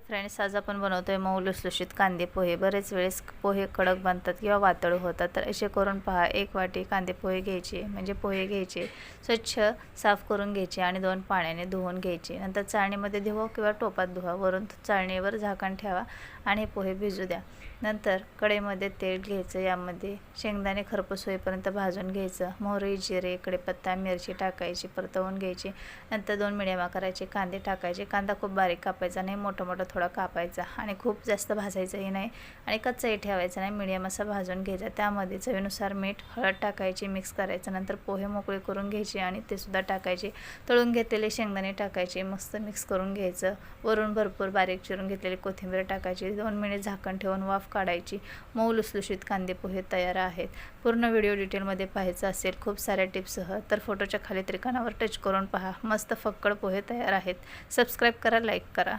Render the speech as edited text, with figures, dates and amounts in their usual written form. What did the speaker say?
Friends, आज आपण बनवतोय मऊ लुसलुशीत कांदे पोहे। बरेच वेळेस पोहे कडक बनतात किंवा वातळ होतात, तर असे करून पहा। एक वाटी कांदे पोहे घ्यायचे, म्हणजे पोहे घ्यायचे, स्वच्छ साफ करून घ्यायचे आणि 2 पाण्याने धुवून घ्यायचे। नंतर चाळणीमध्ये धुवा किंवा टोपात धुवा, वरून चाळणीवर झाकण ठेवा आणि पोहे भिजू द्या। नंतर कढईमध्ये तेल घ्यायचं, यामध्ये शेंगदाणे खरपूस होईपर्यंत भाजून घ्यायचं। मोहरी, जिरे, कढीपत्ता, मिरची टाकायची, परतवून घ्यायची। नंतर 2 मिडियम आकाराचे कांदे टाकायचे। कांदा खूप बारीक कापायचा नाही, मोठा थोडा कापायचा आणि खूप जास्त भाजायचंही नाही आणि कच्चाही ठेवायचा नाही, मीडियम असा भाजून घ्यायचा। त्यामध्ये चवीनुसार मीठ, हळद टाकायची, मिक्स करायचं। नंतर पोहे मोकळे करून घ्यायचे आणि ते सुद्धा टाकायचे। तळून घेतलेले शेंगदाणे टाकायचे, मस्त मिक्स करून घ्यायचं। वरून भरपूर बारीक चिरून घेतलेली कोथिंबीर टाकायची। 2 मिनिट झाकण ठेवून वाफ काढायची। मऊ लुसलुशीत कांदे पोहे तयार आहेत। पूर्ण व्हिडिओ डिटेलमध्ये पाहायचा असेल खूप साऱ्या टिप्ससह, तर फोटोच्या खाली त्रिकोणावर टच करून पहा। मस्त फक्कड पोहे तयार आहेत। सबस्क्राईब करा, लाईक करा।